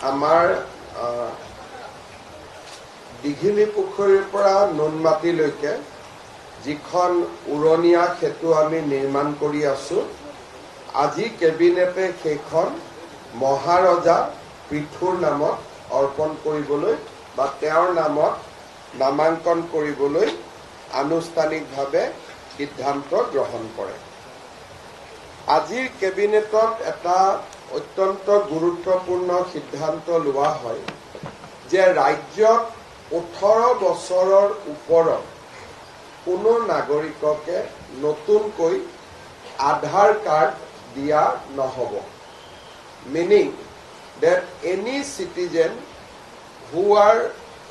আমাৰ দীঘিলী পুখুৰীৰ পৰা নুনমাটিলৈকে যিখন উৰণীয়া সেতু আমি নিৰ্মাণ কৰি আছো, আজি কেবিনেটে সেইখন মহাৰজা পৃথুৰ নামত অৰ্পণ কৰিবলৈ বা তেওঁৰ নামত নামাঙ্কন কৰিবলৈ আনুষ্ঠানিকভাৱে সিদ্ধান্ত গ্ৰহণ কৰে। আজিৰ কেবিনেটত এটা অত্যন্ত গুৰুত্বপূৰ্ণ সিদ্ধান্ত লোৱা হয় যে ৰাজ্যত 18 বছৰৰ ওপৰত কোনো নাগৰিককে নতুনকৈ আধাৰ কাৰ্ড দিয়া নহ'ব। Meaning that any citizen who are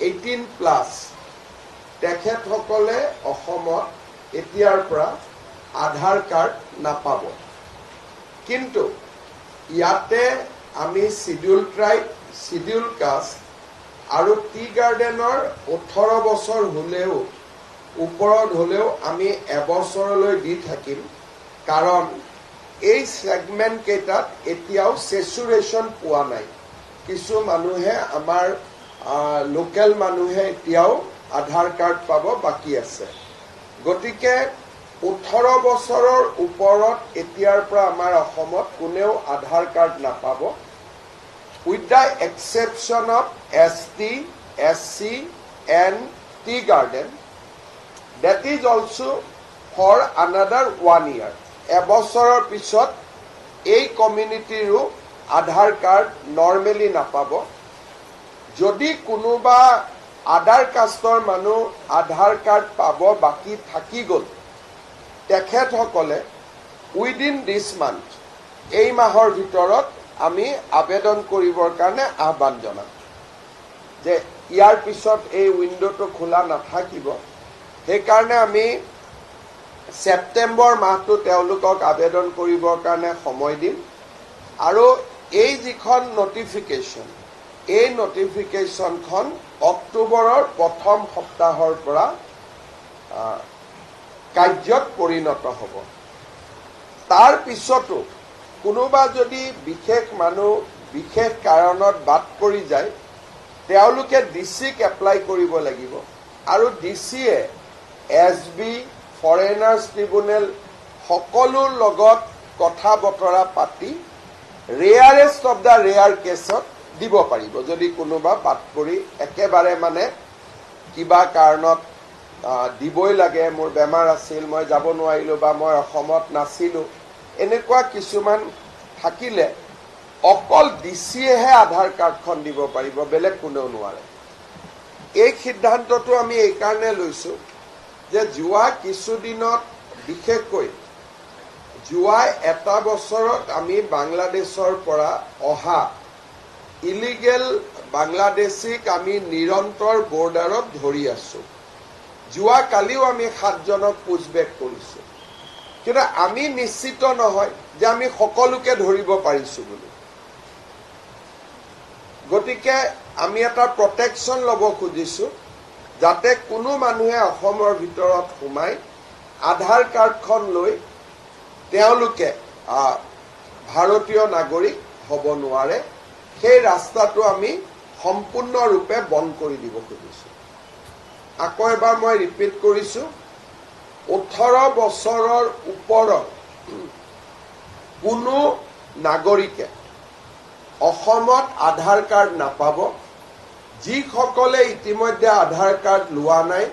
18 plus তেখেতসকলে অসমত এতিয়াৰ পৰা আধাৰ কাৰ্ড নাপাব। কিন্তু ইয়াতে আমি শিডিউল ট্ৰাইব, শিডিউল কাষ্ট আৰু টি গাৰ্ডেনৰ 18 বছৰ হ'লেও ওপৰত হ'লেও আমি এবছৰলৈ দি থাকিম, কাৰণ এই সেগমেন্ট কেইটাত এতিয়াও সেচুৰেশন পোৱা নাই। কিছু মানুহে আমাৰ লোকেল মানুহে এতিয়াও আধাৰ কাৰ্ড পাব বাকী আছে। গতিকে 18 বছৰৰ ওপৰত এতিয়াৰ পৰা আমাৰ অসমত কোনেও আধাৰ কাৰ্ড নাপাব, with the exception of ST, SC and tea garden. That is also for another 1 year. এবছৰৰ পিছত এই কমিউনিটিৰো আধাৰ কাৰ্ড নৰ্মেলি নাপাব। যদি কোনোবা আধাৰ কাষ্টৰ মানুহ আধাৰ কাৰ্ড পাব বাকী থাকি গ'ল, তেখেতসকলে উইদিন দিছ মান্থ, এই মাহৰ ভিতৰত আমি আবেদন কৰিবৰ কাৰণে আহ্বান জনাম যে ইয়াৰ পিছত এই উইণ্ডোটো খোলা নাথাকিব। সেইকাৰণে আমি সেপ্টেম্বৰ মাহটো তেওঁলোকক আবেদন কৰিবৰ কাৰণে সময় দিম আৰু এই যিখন নটিফিকেশ্যন, এই নটিফিকেশ্যনখন অক্টোবৰৰ প্ৰথম সপ্তাহৰ পৰা কাৰ্যত পৰিণত হ'ব। তাৰ পিছতো কোনোবা যদি বিশেষ মানুহ বিশেষ কাৰণত বাদ পৰি যায়, তেওঁলোকে ডিচিক এপ্লাই কৰিব লাগিব আৰু ডিচিয়ে SB, ফৰেনাৰ্ছ ট্ৰিব্যুনেল সকলোৰ লগত কথা বতৰা পাতি ৰেয়াৰেষ্ট অফ দ্য ৰেয়াৰ কেছত দিব পাৰিব। যদি কোনোবা বাদ পৰি একেবাৰে মানে কিবা কাৰণত দিবই লাগে, মোৰ বেমাৰ আছিল, মই যাব নোৱাৰিলোঁ বা মই অসমত নাছিলোঁ, এনেকুৱা কিছুমান থাকিলে অকল ডিচিয়েহে আধাৰ কাৰ্ডখন দিব পাৰিব, বেলেগ কোনেও নোৱাৰে। এই সিদ্ধান্তটো আমি এইকাৰণে লৈছোঁ যে যোৱা কিছুদিনত, বিশেষকৈ যোৱা এটা বছৰত আমি বাংলাদেশৰ পৰা অহা ইলিগেল বাংলাদেশীক আমি নিৰন্তৰ বৰ্ডাৰত ধৰি আছোঁ। যোৱা কালিও আমি 7জনক পুছবেক কৰিছোঁ, কিন্তু আমি নিশ্চিত নহয় যে আমি সকলোকে ধৰিব পাৰিছোঁ বুলি। গতিকে আমি এটা প্ৰটেকশ্যন ল'ব খুজিছোঁ যাতে কোনো মানুহে অসমৰ ভিতৰত সোমাই আধাৰ কাৰ্ডখন লৈ তেওঁলোকে ভাৰতীয় নাগৰিক হ'ব নোৱাৰে। সেই ৰাস্তাটো আমি সম্পূৰ্ণৰূপে বন্ধ কৰি দিব খুজিছোঁ। আকৌ এবাৰ মই ৰিপিট কৰিছোঁ, 18 বছৰৰ ওপৰত কোনো নাগৰিকে অসমত আধাৰ কাৰ্ড নাপাব। যিসকলে ইতিমধ্যে আধাৰ কাৰ্ড লোৱা নাই,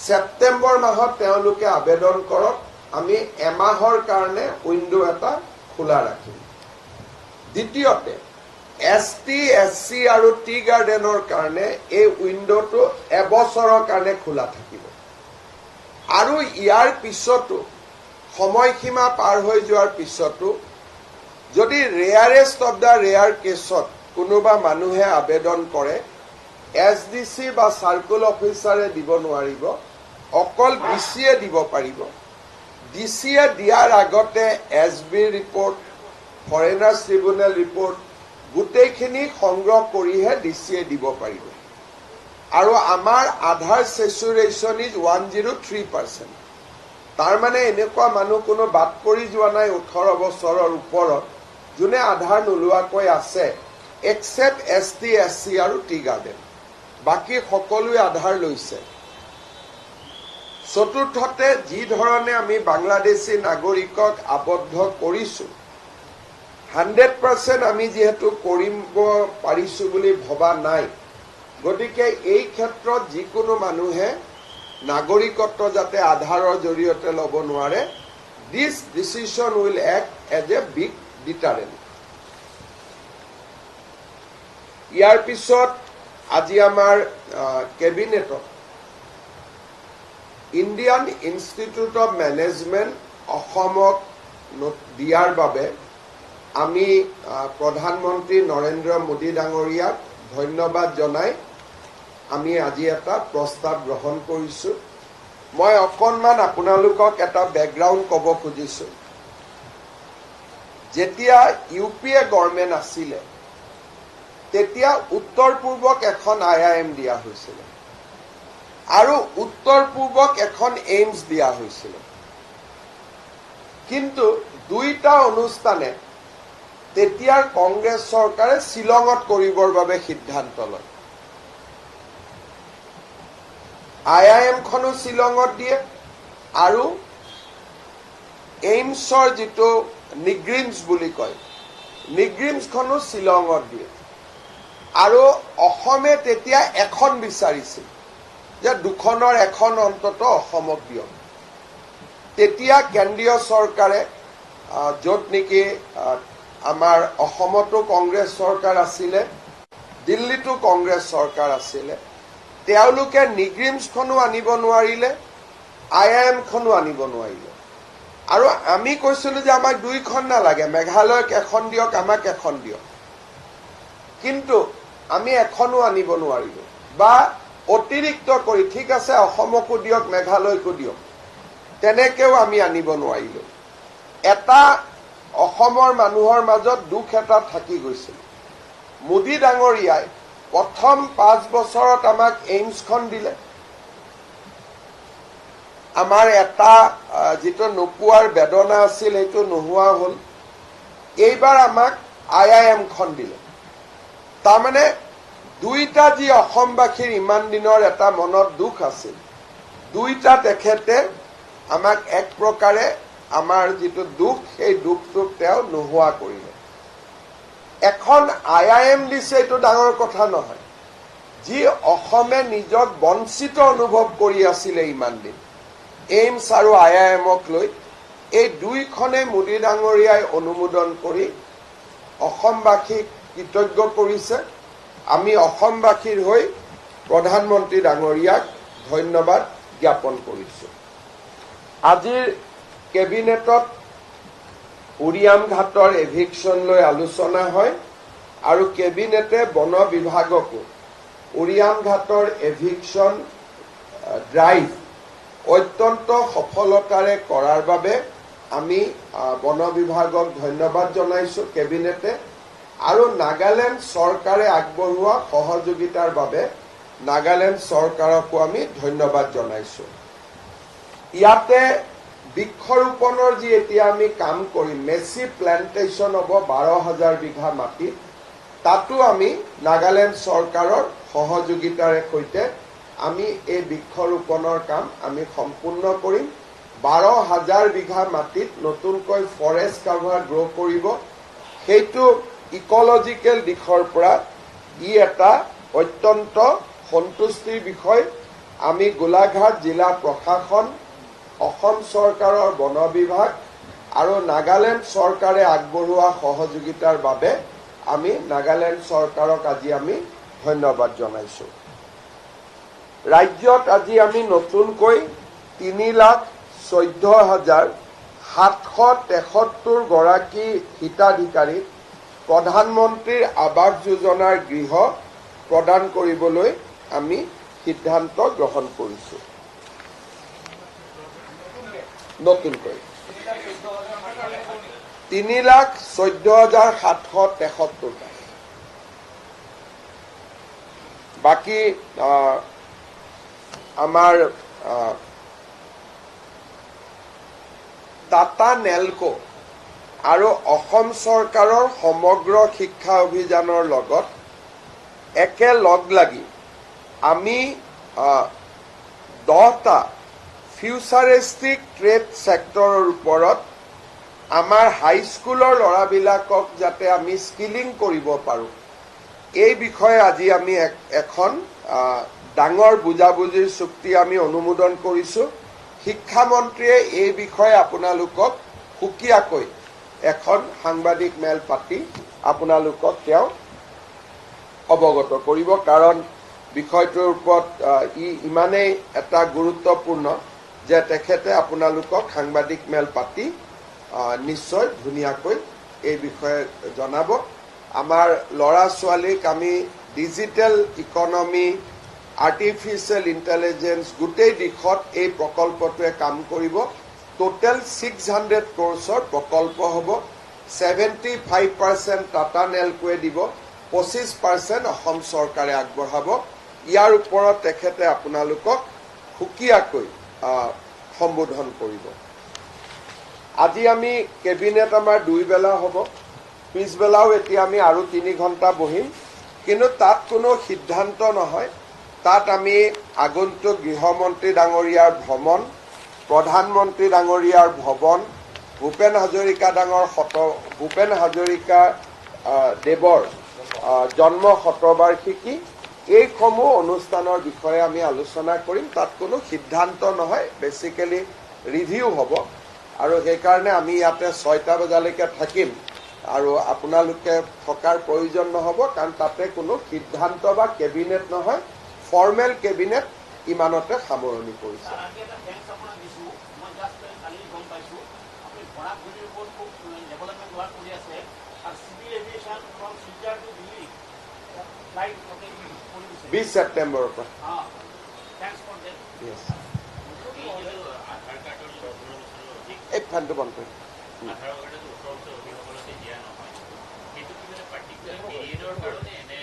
ছেপ্টেম্বৰ মাহত তেওঁলোকে আবেদন কৰক। আমি এমাহৰ কাৰণে উইণ্ডো এটা খোলা ৰাখিম। দ্বিতীয়তে, ST, SC আৰু টি গাৰ্ডেনৰ কাৰণে এই উইণ্ডোটো এবছৰৰ কাৰণে খোলা থাকিব আৰু ইয়াৰ পিছতো সময়সীমা পাৰ হৈ যোৱাৰ পিছতো যদি ৰেয়াৰেষ্ট অফ দ্য ৰেয়াৰ কেছত কোনোবা মানুহে আবেদন কৰে, SDC বা চাৰ্কুল অফিচাৰে দিব নোৱাৰিব, অকল ডিচিয়ে দিব পাৰিব। ডিচিয়ে দিয়াৰ আগতে SB report, foreigners tribunal report গোটেইখিনি সংগ্ৰহ কৰিহে ডিচিয়ে দিব পাৰিব। আৰু আমাৰ আধাৰ সেচুৰেশ্যন ইজ 103%। তাৰমানে এনেকুৱা মানুহ কোনো বাদ পৰি যোৱা নাই 18 বছৰৰ ওপৰত যোনে আধাৰ নোলোৱাকৈ আছে। এক্সেপ্ট ST, SC আৰু টি গাৰ্ডেন, বাকী সকলোৱে আধাৰ লৈছে। চতুৰ্থতে, যি ধৰণে আমি বাংলাদেশী নাগৰিকক আবদ্ধ কৰিছোঁ, 100% আমি যিহেতু কৰিব পাৰিছোঁ বুলি ভবা নাই, গতিকে এই ক্ষেত্ৰত যিকোনো মানুহে নাগৰিকত্ব যাতে আধাৰৰ জৰিয়তে ল'ব নোৱাৰে, this decision will act as a big deterrent. ইয়াৰ পিছত আজি আমাৰ কেবিনেটত ইণ্ডিয়ান ইনষ্টিটিউট অফ মেনেজমেণ্ট অসমক দিয়াৰ বাবে আমি প্ৰধানমন্ত্ৰী নৰেন্দ্ৰ মোদী ডাঙৰীয়াক ধন্যবাদ জনাই আমি আজি এটা প্ৰস্তাৱ গ্ৰহণ কৰিছোঁ। মই অকণমান আপোনালোকক এটা বেকগ্ৰাউণ্ড ক'ব খুজিছোঁ। যেতিয়া UPA গভৰ্ণমেণ্ট আছিলে, তেতিয়া উত্তৰ পূবক এখন IIM দিয়া হৈছিল আৰু উত্তৰ পূবক এখন এইমছ দিয়া হৈছিল। কিন্তু দুইটা অনুষ্ঠানে তেতিয়াৰ কংগ্ৰেছ চৰকাৰে শ্বিলঙত কৰিবৰ বাবে সিদ্ধান্ত লয়। IIMখনো শ্বিলঙত দিয়ে আৰু এইমছৰ যিটো নিগ্ৰিমছ বুলি কয়, নিগ্ৰিমছখনো শ্বিলঙত দিয়ে। আৰু অসমে তেতিয়া এখন বিচাৰিছিল যে দুখনৰ এখন অন্তত অসমক দিয়ক। তেতিয়া কেন্দ্ৰীয় চৰকাৰে, য'ত নেকি আমাৰ অসমতো কংগ্ৰেছ চৰকাৰ আছিলে, দিল্লীতো কংগ্ৰেছ চৰকাৰ আছিলে, তেওঁলোকে নিগ্ৰিমছখনো আনিব নোৱাৰিলে, IIMখনো আনিব নোৱাৰিলে। আৰু আমি কৈছিলোঁ যে আমাক দুইখন নালাগে, মেঘালয়ক এখন দিয়ক, আমাক এখন দিয়ক। কিন্তু আমি এখনো আনিব নোৱাৰিলোঁ, বা অতিৰিক্ত কৰি ঠিক আছে অসমকো দিয়ক, মেঘালয়কো দিয়ক, তেনেকেও আমি আনিব নোৱাৰিলোঁ। এটা অসমৰ মানুহৰ মাজত দুখ এটা থাকি গৈছিল। মোদী ডাঙৰীয়াই প্ৰথম 5 বছৰত আমাক এইমছখন দিলে, আমাৰ এটা যিটো নোপোৱাৰ বেদনা আছিল সেইটো নোহোৱা হ'ল। এইবাৰ আমাক IIMখন দিলে। তাৰমানে দুইটা যি অসমবাসীৰ ইমান দিনৰ এটা মনত দুখ আছিল, দুইটা তেখেতে আমাক এক প্ৰকাৰে আমাৰ যিটো দুখ, সেই দুখটোক তেওঁ নোহোৱা কৰিলে। এখন IIM দিছে, এইটো ডাঙৰ কথা নহয়। যি অসমে নিজক বঞ্চিত অনুভৱ কৰি আছিলে ইমান দিন, এইমছ আৰু IIMক লৈ, এই দুইখনে মোদী ডাঙৰীয়াই অনুমোদন কৰি অসমবাসীক কৃতজ্ঞ কৰিছে। আমি অসমবাসীৰ হৈ প্ৰধানমন্ত্ৰী ডাঙৰীয়াক ধন্যবাদ জ্ঞাপন কৰিছোঁ। আজিৰ কেবিনেটত উৰিয়াম ঘাটৰ এভিকশ্যন লৈ আলোচনা হয় আৰু কেবিনেটে বন বিভাগকো উৰিয়াম ঘাটৰ এভিকশ্যন ড্ৰাইভ অত্যন্ত সফলতাৰে কৰাৰ বাবে আমি বন বিভাগক ধন্যবাদ জনাইছোঁ কেবিনেটে, আৰু নাগালেণ্ড চৰকাৰে আগবঢ়োৱা সহযোগিতাৰ বাবে নাগালেণ্ড চৰকাৰকো আমি ধন্যবাদ জনাইছোঁ। ইয়াতে বৃক্ষৰোপণৰ যি এতিয়া আমি কাম কৰিম, মেচি প্লেণ্টেশ্যন হ'ব 12,000 বিঘা মাটিত, তাতো আমি নাগালেণ্ড চৰকাৰৰ সহযোগিতাৰে সৈতে আমি এই বৃক্ষৰোপণৰ কাম আমি সম্পূৰ্ণ কৰিম। 12,000 বিঘা মাটিত নতুনকৈ ফৰেষ্ট কাভাৰ গ্ৰ' কৰিব। সেইটো ইকলজিকেল দিশৰ পৰা ই এটা অত্যন্ত সন্তুষ্টিৰ বিষয়। আমি গোলাঘাট জিলা প্ৰশাসন, অসম চৰকাৰৰ বন বিভাগ আৰু নাগালেণ্ড চৰকাৰে আগবঢ়োৱা সহযোগিতাৰ বাবে আমি নাগালেণ্ড চৰকাৰক আজি আমি ধন্যবাদ জনাইছোঁ। ৰাজ্যত আজি আমি নতুনকৈ 3,14,773 গৰাকী হিতাধিকাৰীক প্ৰধানমন্ত্ৰীৰ আৱাস যোজনাৰ গৃহ প্ৰদান কৰিবলৈ আমি সিদ্ধান্ত গ্ৰহণ কৰিছোঁ। নতুনকৈ 3,14,773। বাকী আমাৰ টাটা নেলকো আৰু অসম চৰকাৰৰ সমগ্ৰ শিক্ষা অভিযানৰ লগত একেলগ লাগি আমি 10টা ফিউচাৰিষ্টিক ট্ৰেড ছেক্টৰৰ ওপৰত আমাৰ হাইস্কুলৰ ল'ৰাবিলাকক যাতে আমি স্কিলিং কৰিব পাৰোঁ, এই বিষয়ে আজি আমি এখন ডাঙৰ বুজাবুজিৰ চুক্তি আমি অনুমোদন কৰিছোঁ। শিক্ষামন্ত্ৰীয়ে এই বিষয়ে আপোনালোকক সুকীয়াকৈ এখন সাংবাদিক মেল পাতি আপোনালোকক তেওঁ অৱগত কৰিব, কাৰণ বিষয়টোৰ ওপৰত ইমানেই এটা গুৰুত্বপূৰ্ণ যে তেখেতে আপোনালোকক সাংবাদিক মেল পাতি নিশ্চয় ধুনীয়াকৈ এই বিষয়ে জনাব। আমাৰ ল'ৰা ছোৱালীক আমি ডিজিটেল ইকনমি, আৰ্টিফিচিয়েল ইণ্টেলিজেন্স গোটেই দিশত এই প্ৰকল্পটোৱে কাম কৰিব। টোটেল 600 ক্ৰ'ৰ্ছৰ প্ৰকল্প হ'ব। 75% টাটা নেলকোৱে দিব, 25% অসম চৰকাৰে আগবঢ়াব। ইয়াৰ ওপৰত তেখেতে আপোনালোকক সুকীয়াকৈ সম্বোধন কৰিব। আজি আমি কেবিনেট আমাৰ 2 বেলা হ'ব, পিছবেলাও এতিয়া আমি আৰু 3 ঘণ্টা বহিম, কিন্তু তাত কোনো সিদ্ধান্ত নহয়। তাত আমি আগন্তুক গৃহমন্ত্ৰী ডাঙৰীয়াৰ ভ্ৰমণ, প্ৰধানমন্ত্ৰী ডাঙৰীয়াৰ ভৱন, ভূপেন হাজৰিকা দেৱৰ জন্ম শতবাৰ্ষিকী, এইসমূহ অনুষ্ঠানৰ বিষয়ে আমি আলোচনা কৰিম। তাত কোনো সিদ্ধান্ত নহয়, বেচিকেলি ৰিভিউ হ'ব। আৰু সেইকাৰণে আমি ইয়াতে 6টা বজালৈকে থাকিম আৰু আপোনালোকে থকাৰ প্ৰয়োজন নহ'ব, কাৰণ তাতে কোনো সিদ্ধান্ত বা কেবিনেট নহয়, ফৰ্মেল কেবিনেট ইমানতে সামৰণি পৰিছে। বিশ ছেপ্টেম্বৰৰ পৰা এই ফাণ্ডটো বন্ধ কৰিম।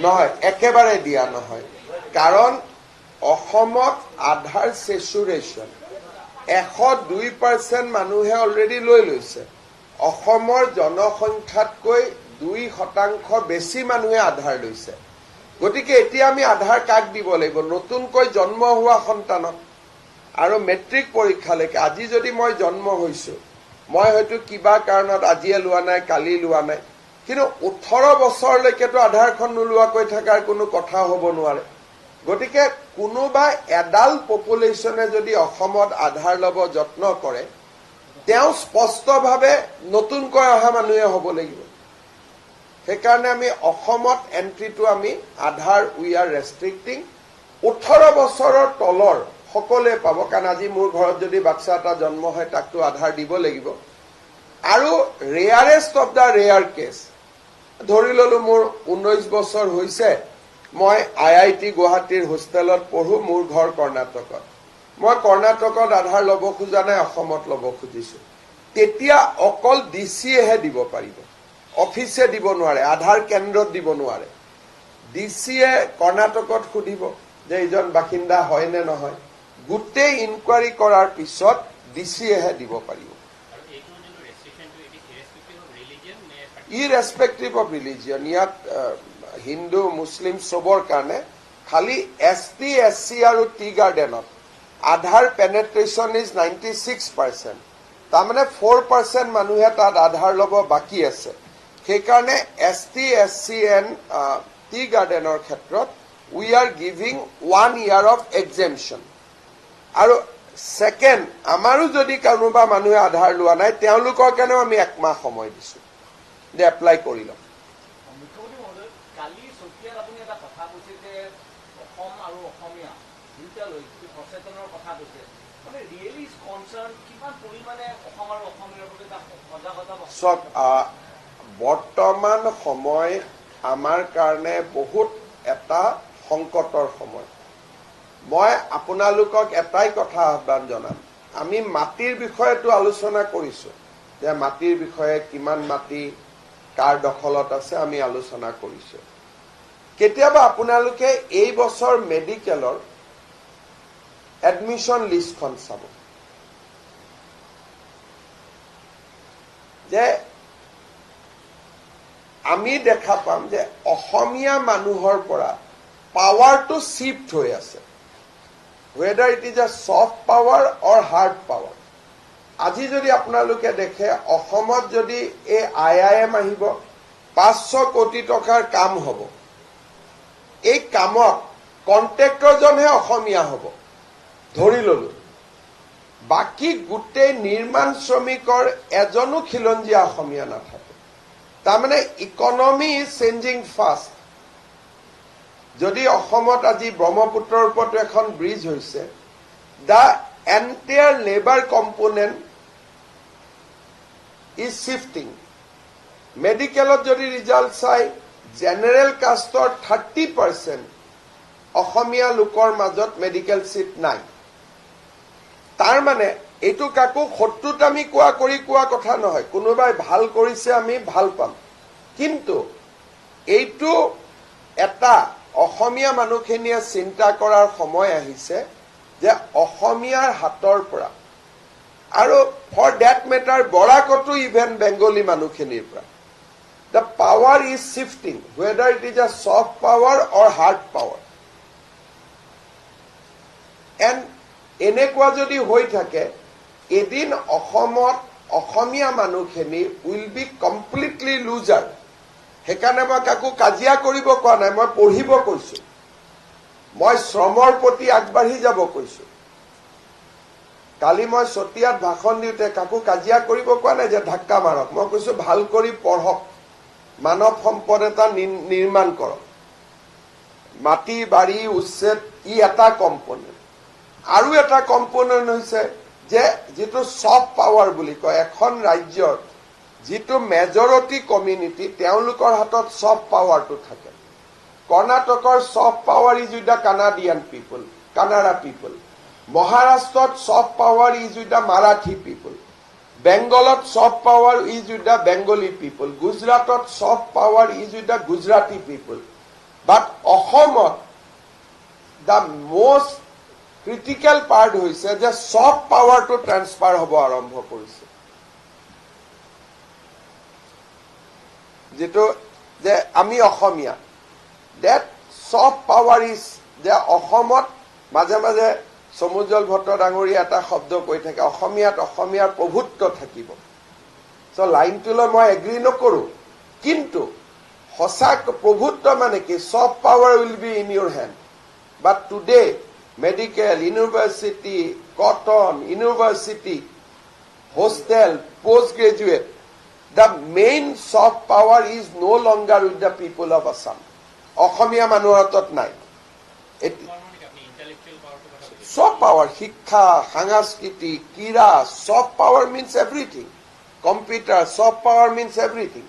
নহয়, একেবাৰে দিয়া নহয়, কাৰণ অসমত আধাৰ ছেচুৰেশ্যন 102% মানুহে অলৰেডি লৈ লৈছে। অসমৰ জনসংখ্যাতকৈ 2% বেছি মানুহে আধাৰ লৈছে। গতিকে এতিয়া আমি আধাৰ কাক দিব লাগিব? নতুনকৈ জন্ম হোৱা সন্তানক। আৰু মেট্ৰিক পৰীক্ষালৈকে আজি যদি মই জন্ম হৈছোঁ, মই হয়তো কিবা কাৰণত আজিয়ে লোৱা নাই, কালি লোৱা নাই, কিন্তু 18 বছৰলৈকেতো আধাৰখন নোলোৱাকৈ থকাৰ কোনো কথা হ'ব নোৱাৰে। গতিকে কোনোবা এডাল পপুলেশ্যনে যদি অসমত আধাৰ ল'ব যত্ন কৰে, তেওঁ স্পষ্টভাৱে নতুনকৈ অহা মানুহে হ'ব লাগিব। সেইকাৰণে আমি অসমত এণ্ট্ৰিটো আমি আধাৰ উই আৰ ৰেষ্ট্ৰিক্টিং। 18 বছৰৰ তলৰ সকলোৱে পাব, কাৰণ আজি মোৰ ঘৰত যদি বাচ্চা এটা জন্ম হয় তাকতো আধাৰ দিব লাগিব। আৰু rarest of the rare case, ধৰি ললো মোৰ 19 বছৰ হৈছে, মই IIT গুৱাহাটীৰ হোষ্টেলত পঢ়ো, মোৰ ঘৰ কৰ্ণাটকত, মই কৰ্ণাটকত আধাৰ ল'ব খোজা নাই, অসমত ল'ব খুজিছো, তেতিয়া অকল DCয়েহে দিব পাৰিব, অফিচে দিব নোৱাৰে, আধাৰ কেন্দ্ৰত দিব নোৱাৰে। DCয়ে কৰ্ণাটকত সুধিব যে এইজন বাসিন্দা হয় নে নহয়, গোটেই ইনকুৱাৰী কৰাৰ পিছত DCয়েহে দিব পাৰিব। ইৰেস্পেক্টিভ অফ ৰিলিজিয়ন, ইয়াত হিন্দু মুছলিম চবৰ কাৰণে, খালি ST SC আৰু টি গাৰ্ডেনত আধাৰ পেনেট্ৰেশ্যন ইজ 96%, তাৰমানে 4% মানুহে তাত আধাৰ ল'ব বাকী আছে। সেইকাৰণে ST SC এণ্ড টি গাৰ্ডেনৰ ক্ষেত্ৰত we are giving 1 year of exemption. আৰু ছেকেণ্ড, আমাৰো যদি কোনোবা মানুহে আধাৰ লোৱা নাই, তেওঁলোকৰ কাৰণেও আমি 1 মাহ সময় দিছোঁ যে এপ্লাই কৰি লওক। চব বৰ্তমান সময় আমাৰ কাৰণে বহুত এটা সংকটৰ সময়। মই আপোনালোকক এটাই কথা আহ্বান জনাম, আমি মাটিৰ বিষয়েতো আলোচনা কৰিছোঁ যে মাটিৰ বিষয়ে কিমান মাটি কাৰ দখলত আছে আমি আলোচনা কৰিছোঁ। কেতিয়াবা আপোনালোকে এই বছৰ মেডিকেলৰ এডমিশ্যন লিষ্টখন চাব যে আমি দেখা পাম যে অসমীয়া মানুহৰ পৰা পাৱাৰটো শিফ্ট হৈ আছে, whether it is a soft power or hard power. আজি যদি আপোনালোকে দেখে অসমত যদি এই IIM আহিব 500 কোটি টকাৰ কাম হ'ব, এই কামত কন্ট্ৰেক্টৰজনহে অসমীয়া হ'ব ধৰি ললো, বাকি গোটেই নিৰ্মাণ শ্ৰমিকৰ এজনো খিলঞ্জীয়া অসমীয়া নাথাকে। তাৰমানে ইকনমি ইজ চেঞ্জিং ফাষ্ট। যদি অসমত আজি ব্ৰহ্মপুত্ৰৰ ওপৰত এখন ব্ৰিজ হৈছে, the entire labour component is shifting. মেডিকেলত যদি ৰিজাল্ট চাই, জেনেৰেল কাষ্টৰ 30% অসমীয়া লোকৰ মাজত মেডিকেল চিট নাই। তাৰ মানে এইটো কাকো শত্ৰুতামি কোৱা কথা নহয়, কোনোবাই ভাল কৰিছে আমি ভাল পাম, কিন্তু এইটো এটা অসমীয়া মানুহখিনিয়ে চিন্তা কৰাৰ সময় আহিছে যে অসমীয়াৰ হাতৰ পৰা, আৰু ফৰ ডেট মেটাৰ বৰাকতো ইভেন বেংগলী মানুহখিনিৰ পৰা, the power is shifting, whether it is a soft power or hard power. And এনেকুৱা যদি হৈ থাকে, এদিন অসমত অসমীয়া মানুহখিনি উইল বি কমপ্লিটলি লুজাৰ। সেইকাৰণে মই কাকো কাজিয়া কৰিব কোৱা নাই, মই পঢ়িব কৈছো, মই শ্ৰমৰ প্ৰতি আগবাঢ়ি যাব কৈছো। কালি মই চতিয়াত ভাষণ দিওঁতে কাকো কাজিয়া কৰিব কোৱা নাই যে ধাক্কা মাৰক, মই কৈছো ভাল কৰি পঢ়ক, মানৱ সম্পদ এটা নিৰ্মাণ কৰক। মাটি বাৰী উচ্ছেদ ই এটা কম্পনেণ্ট, আৰু এটা কম্পনেণ্ট হৈছে যে যিটো ছফ্ট পাৱাৰ বুলি কয়, এখন ৰাজ্যৰ যিটো মেজৰিটি কমিউনিটি তেওঁলোকৰ হাতত ছফ্ট পাৱাৰটো থাকে। কৰ্ণাটকৰ soft power is with the Canadian people, Kannada people. মহাৰাষ্ট্ৰত soft power is with the Marathi people. বেংগলত soft power is with the Bengali people. গুজৰাটত soft power is with the Gujarati people. But অসমত দ্য মষ্ট ক্ৰিটিকেল পাৰ্ট হৈছে যে soft পাৱাৰটো transfer হ'ব আৰম্ভ কৰিছে। যেটো যে আমি অসমীয়া, ডেট ছফ্ট পাৱাৰ ইজ যে অসমত মাজে মাজে সমুজ্জ্বল ভট্ট ডাঙৰীয়া এটা শব্দ কৈ থাকে, অসমীয়াত অসমীয়াৰ প্ৰভুত্ব থাকিব। চ' লাইনটোলৈ মই এগ্ৰী নকৰো, কিন্তু সঁচা প্ৰভুত্ব মানে কি? Soft power will be in Euro hand. But today medical, university, cotton, university, hostel, post graduate, the main soft power is no longer with the people of Assam. অসমীয়া মানুহৰ হাতত নাই। Soft power, শিক্ষা, সাংস্কৃতি, ক্ৰীড়া, soft power means everything. Computer, soft power means everything.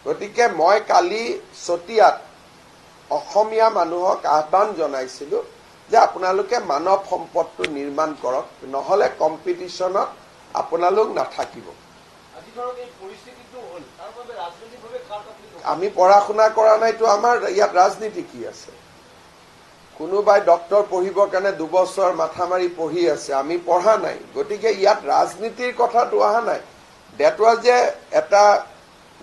গতিকে মই কালি চতিয়াত অসমীয়া মানুহক আহ্বান জনাইছিলো যে আপোনালোকে মানৱ সম্পদটো নিৰ্মাণ কৰক, নহলে কম্পিটিশ্যনত আপোনালোক নাথাকিব। আমি পঢ়া শুনা কৰা নাইতো, আমাৰ ইয়াত ৰাজনীতি কি আছে? কোনোবাই ডক্টৰ পঢ়িবৰ কাৰণে 2 বছৰ মাথা মাৰি পঢ়ি আছে, আমি পঢ়া নাই। গতিকে ইয়াত ৰাজনীতিৰ কথাটো অহা নাই। ডেট ৱাজ যে এটা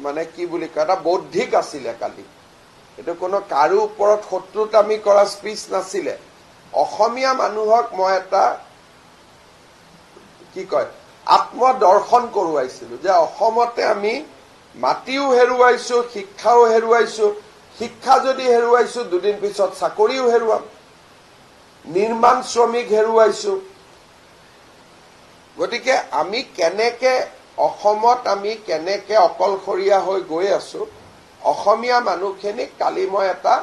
মানে কি বুলি কয়, এটা বৌদ্ধিক আছিলে কালি। এইটো কোনো কাৰো ওপৰত শত্ৰুতামি কৰা স্পীচ নাছিলে। অসমীয়া মানুহক মই এটা কি কয় আত্মদৰ্শন কৰোৱাইছিলো যে অসমতে আমি মাটিও হেৰুৱাইছো, শিক্ষাও হেৰুৱাইছো। শিক্ষা যদি হেৰুৱাইছো, 2 দিন পিছত চাকৰিও হেৰুৱাম। নিৰ্মাণ শ্ৰমিক হেৰুৱাইছো। গতিকে আমি কেনেকে অসমত আমি কেনেকে অকলশৰীয়া হৈ গৈ আছো, অসমীয়া মানুহখিনিক কালি মই এটা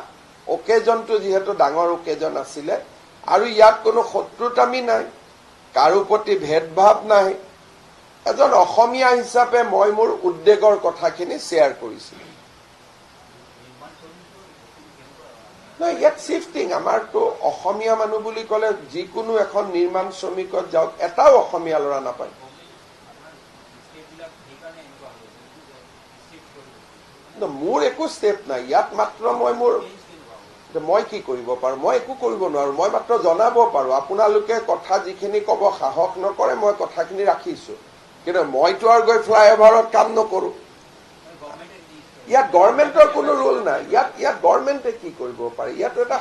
অকেজনটো যিহেতু ডাঙৰ অকেজন আছিলে, আৰু ইয়াত কোনো শত্ৰুতামি নাই, কাৰো প্ৰতি ভেদভাৱ নাই। এজন অসমীয়া হিচাপে মই মোৰ উদ্বেগৰ কথাখিনি শ্বেয়াৰ কৰিছিলো। ইয়াত শিফটিং, আমাৰতো অসমীয়া মানুহ বুলি ক'লে যিকোনো এখন নিৰ্মাণ শ্ৰমিকত যাওক, এটাও অসমীয়া ল'ৰা নাপায়। মোৰ একো ষ্টেপ নাই ইয়াত, মাত্ৰ মই কি কৰিব পাৰো? মই একো কৰিব নোৱাৰো, মই মাত্ৰ জনাব পাৰো। আপোনালোকে কথা যিখিনি ক'ব সাহস নকৰে, মই কথাখিনি ৰাখিছো, কিন্তু মইতো আৰু গৈ ফ্লাইঅভাৰত কাম নকৰো। ইয়াত গভৰ্ণমেণ্টৰ কোনো ৰোল নাই ইয়াত গভৰ্ণমেণ্টে কি কৰিব পাৰে ইয়াত এটা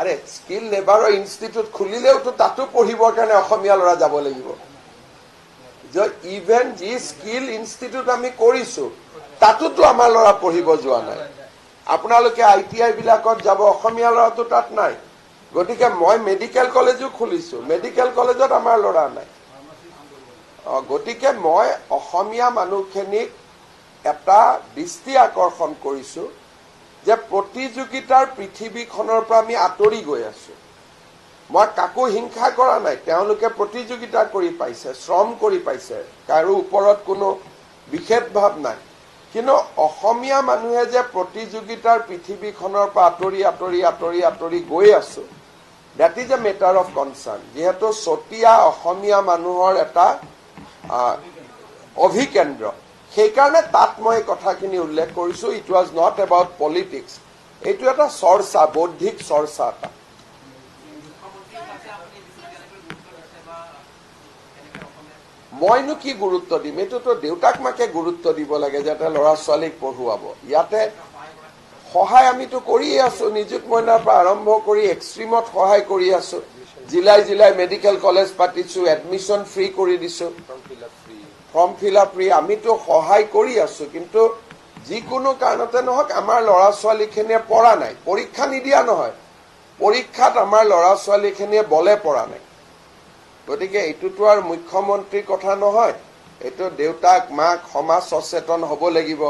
আৰে স্কিল লেবাৰৰ ইনষ্টিটিউট খুলিলেওতো তাতো পঢ়িবৰ কাৰণে অসমীয়া ল'ৰা যাব লাগিব যে ইভেন যি স্কিল ইনষ্টিটিউট আমি কৰিছো তাতোতো আমাৰ ল'ৰা পঢ়িব যোৱা নাই আপোনালোকে ITI বিলাকত যাব অসমীয়া ল'ৰাটো তাত নাই গতিকে মই মেডিকেল কলেজো খুলিছো মেডিকেল কলেজত আমাৰ ল'ৰা নাই গতিকে মই অসমীয়া মানুহখিনিক এটা দৃষ্টি আকৰ্ষণ কৰিছো যে প্ৰতিযোগিতাৰ পৃথিৱীখনৰ পৰা আমি আঁতৰি গৈ আছো মই কাকো হিংসা কৰা নাই তেওঁলোকে প্ৰতিযোগিতা কৰি পাইছে শ্ৰম কৰি পাইছে কাৰো ওপৰত কোনো বিশেষ ভাৱ নাই কিন্তু অসমীয়া মানুহে যে প্ৰতিযোগিতাৰ পৃথিৱীখনৰ পৰা আঁতৰি আঁতৰি আঁতৰি আঁতৰি গৈ আছো that is a matter of concerned যিহেতু চতিয়া অসমীয়া মানুহৰ এটা অভিকেন্দ্ৰ সেইকাৰণে তাত মই কথাখিনি উল্লেখ কৰিছো it was not about politics এইটো এটা চৰ্চা বৌদ্ধিক চৰ্চা এটা মইনো কি গুৰুত্ব দিম এইটোতো দেউতাক মাকে গুৰুত্ব দিব লাগে যাতে ল'ৰা ছোৱালীক পঢ়ুৱাব ইয়াতে সহায় আমিতো কৰিয়ে আছো নিযুত মইনাৰ পৰা আৰম্ভ কৰি এক্সট্ৰিমত সহায় কৰি আছো জিলাই জিলাই মেডিকেল কলেজ পাতিছো এডমিশ্যন ফ্ৰী কৰি দিছো ফৰ্ম ফিল আপ ফ্ৰী আমিতো সহায় কৰি আছো কিন্তু যিকোনো কাৰণতে নহওক আমাৰ ল'ৰা ছোৱালীখিনিয়ে পঢ়া নাই পৰীক্ষা নিদিয়া নহয় পৰীক্ষাত আমাৰ ল'ৰা ছোৱালীখিনিয়ে বলে পঢ়া নাই গতিকে এইটোতো আৰু মুখ্যমন্ত্ৰীৰ কথা নহয় এইটো দেউতাক মাক সমাজ সচেতন হ'ব লাগিব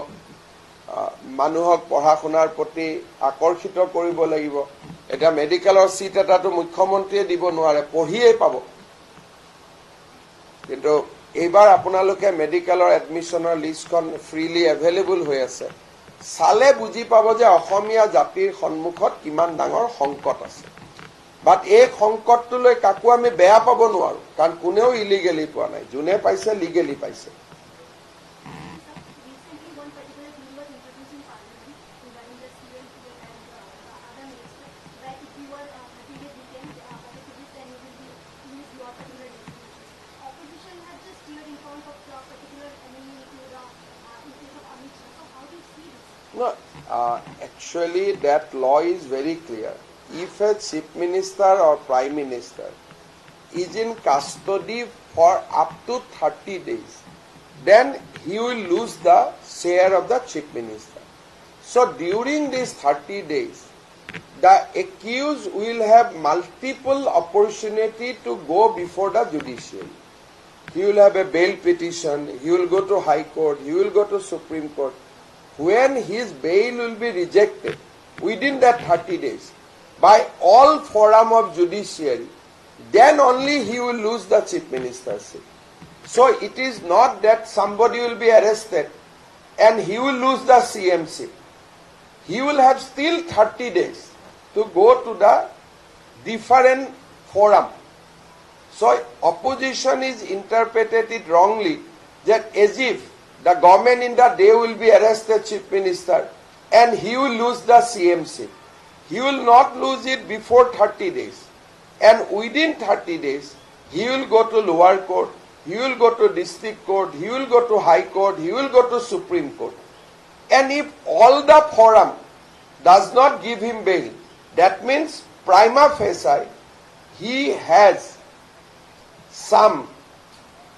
মানুহক পঢ়া শুনাৰ প্ৰতি আকৰ্ষিত কৰিব লাগিব এটা মেডিকেলৰ সিট এটাতো মুখ্যমন্ত্ৰীয়ে দিব নোৱাৰে পঢ়িয়েই পাব কিন্তু এইবাৰ আপোনালোকে মেডিকেলৰ এডমিশ্যনৰ লিষ্টখন ফ্ৰীলি এভেইলেবল হৈ আছে চালে বুজি পাব যে অসমীয়া জাতিৰ সন্মুখত কিমান ডাঙৰ সংকট আছে বাট এই সংকটটোলৈ কাকো আমি বেয়া পাব নোৱাৰো কাৰণ কোনেও ইলিগেলি পোৱা নাই যোনে পাইছে লিগেলি পাইছে No, actually that law is very clear. If a chief minister or prime minister is in custody for up to 30 days, then he will lose the share of the chief minister. So during these 30 days, the accused will have multiple opportunity to go before the judiciary. He will have a bail petition, he will go to High Court, he will go to Supreme Court. When his bail will be rejected within that 30 days by all forum of judiciary, then only he will lose the chief ministership. So it is not that somebody will be arrested and he will lose the CMC. He will have still 30 days to go to the different forum. So opposition is interpreted it wrongly that as if the government in the day will be arrested chief minister and he will lose the CMC. He will not lose it before 30 days. And within 30 days, he will go to lower court, he will go to district court, he will go to high court, he will go to Supreme Court. And if all the forum does not give him bail, that means prima facie, he has some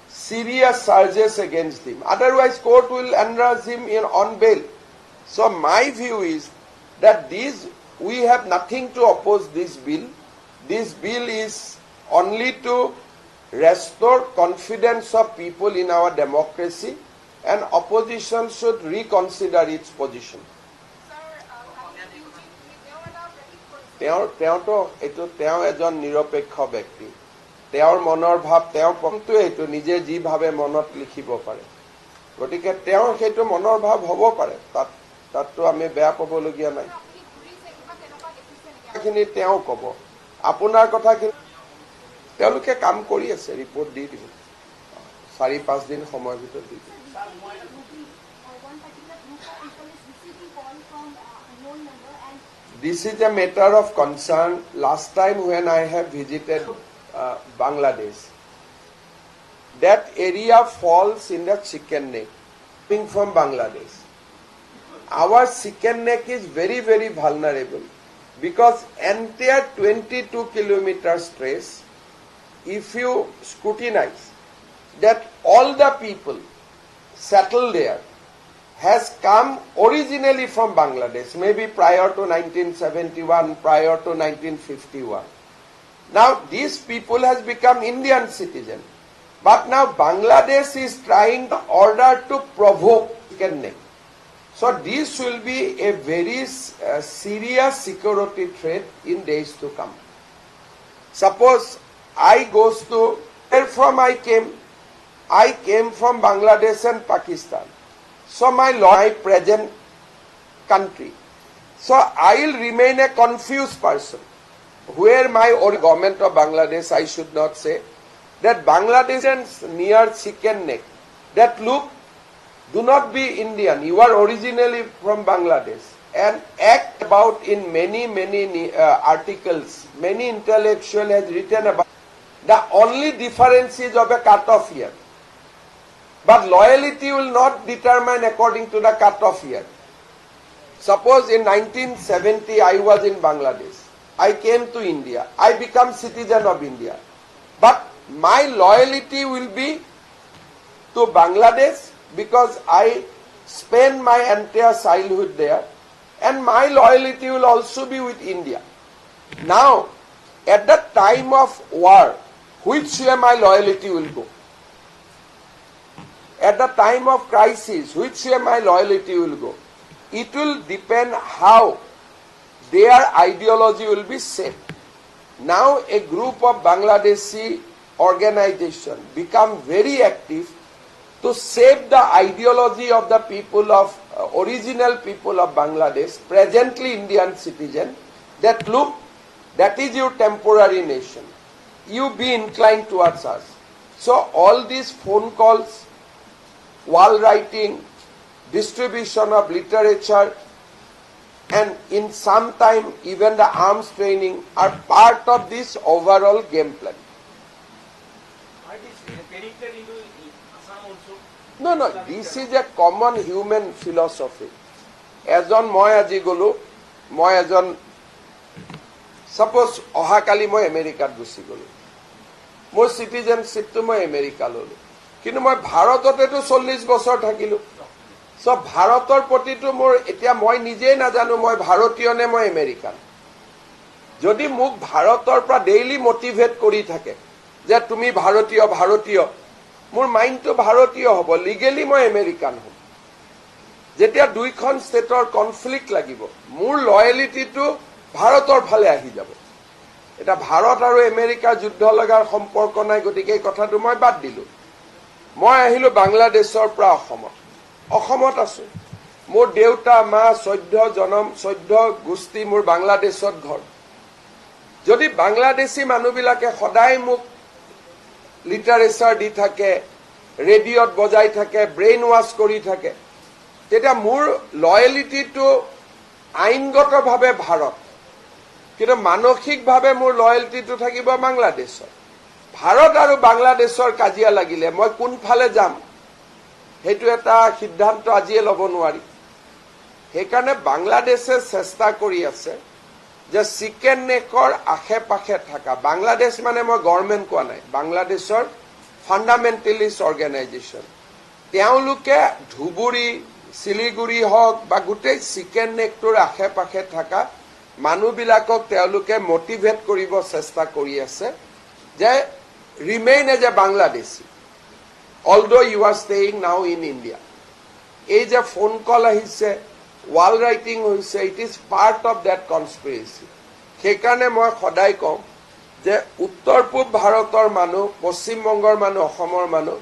serious charges against him. Otherwise, court will enlarge him on bail. So my view is that we have nothing to oppose this bill. This bill is only to restore confidence of people in our democracy, and opposition should reconsider its position. তেওঁ এজন নিৰপেক্ষ ব্যক্তি তেওঁৰ মনৰ ভাৱ তেওঁ পক্ষটো এইটো নিজে যি ভাবে মনত লিখিব পাৰে গতিকে তেওঁৰ সেইটো মনৰ ভাৱ হ'ব পাৰে তাততো আমি বেয়া পাবলগীয়া নাই খিনি তেওঁ ক'ব আপোনাৰ কথাখিনি তেওঁলোকে কাম কৰি আছে ৰিপৰ্ট দি দিব 4-5 দিন সময়ৰ ভিতৰত দি দিব This is a matter of concern. Last time when I have visited Bangladesh, that area falls in the chicken neck, coming from Bangladesh. our chicken neck is very, very vulnerable because entire 22 kilometers trace, if you scrutinize that all the people settled there has come originally from Bangladesh, maybe prior to 1971, prior to 1951. Now these people has become Indian citizens. But now Bangladesh is trying in order to provoke chicken neck. So this will be a very serious security threat in days to come. Suppose I goes to where from I came from Bangladesh and Pakistan. So my present country. So I will remain a confused person. Where my government of Bangladesh, I should not say, that Bangladeshans near chicken neck, that look, do not be Indian, you are originally from Bangladesh, and act about in many articles, many intellectual has written about, the only difference is of a cut-off year. But loyalty will not determine according to the cut-off year. Suppose in 1970 I was in Bangladesh, I came to India, I become citizen of India. But my loyalty will be to Bangladesh because I spent my entire childhood there, and my loyalty will also be with India. Now, at the time of war, which way my loyalty will go? At the time of crisis, which way my loyalty will go? It will depend how their ideology will be shaped. Now a group of Bangladeshi organization become very active to shape the ideology of the people of original people of Bangladesh, presently Indian citizen, that look, that is your temporary nation. You be inclined towards us. So all these phone calls, wall writing, distribution of literature, and in some time even the arms training are part of this overall game plan. No, this is a common human philosophy. Ejon moi aji golo, moi ejon suppose ohakali moi America gusi golo. Mor citizenship to moi America lolo. Kintu moi Bharatote to 40 বছৰ থাকিলো। So ভাৰতৰ প্ৰতিটো মোৰ এতিয়া মই নিজে নাজানো মই ভাৰতীয় নে মই আমেৰিকান। যদি মোক ভাৰতৰ পৰা ডেইলি মোটিভেট কৰি থাকে যে তুমি ভাৰতীয়, মোৰ মাইন্ডটো ভাৰতীয় হ'ব, লিগেলি মই আমেৰিকান হ'ম। যেতিয়া দুইখন ষ্টেটৰ কনফ্লিক্ট লাগিব, মোৰ লয়ালিটিটো ভাৰতৰ ফালে আহি যাব। এটা ভাৰত আৰু আমেৰিকাৰ যুদ্ধ লগাৰ সম্পৰ্ক নাই, গতিকে এই কথাটো মই বাদ দিলো। মই আহিলো বাংলাদেশৰ পৰা অসমত আছো। মোৰ দেউতা মা 14 গোষ্ঠী মোৰ বাংলাদেশত ঘৰ। যদি বাংলাদেশী মানুহবিলাকে সদায় মোক লিটাৰেচাৰ দি থাকে, ৰেডিঅ'ত বজাই থাকে, ব্ৰেইন ৱাছ কৰি থাকে, তেতিয়া মোৰ লয়েলিটিটো আইনগতভাৱে ভাৰত, কিন্তু মানসিকভাৱে মোৰ লয়েলিটিটো থাকিব বাংলাদেশত। ভাৰত আৰু বাংলাদেশৰ কাজিয়া লাগিলে মই কোনফালে যাম সেইটো এটা সিদ্ধান্ত আজিয়ে ল'ব নোৱাৰি। সেইকাৰণে বাংলাদেশে চেষ্টা কৰি আছে যে চিকেন নেকৰ আশে পাশে থকা, বাংলাদেশ মানে মই গভৰ্ণমেণ্ট কোৱা নাই, বাংলাদেশৰ ফাণ্ডামেণ্টেলিষ্ট অৰ্গেনাইজেশ্যন, তেওঁলোকে ধুবুৰী শিলিগুৰি হওক বা গোটেই চিকেন নেকটোৰ আশে পাশে থকা মানুহবিলাকক তেওঁলোকে মটিভেট কৰিব চেষ্টা কৰি আছে যে remain as a Bangladeshi although you are staying now in India. এই যে ফোন কল আহিছে, ৱাল ৰাইটিং হৈছে, it is part of that conspiracy. সেইকাৰণে মই সদায় কওঁ যে উত্তৰ পূব ভাৰতৰ মানুহ, পশ্চিমবংগৰ মানুহ, অসমৰ মানুহ,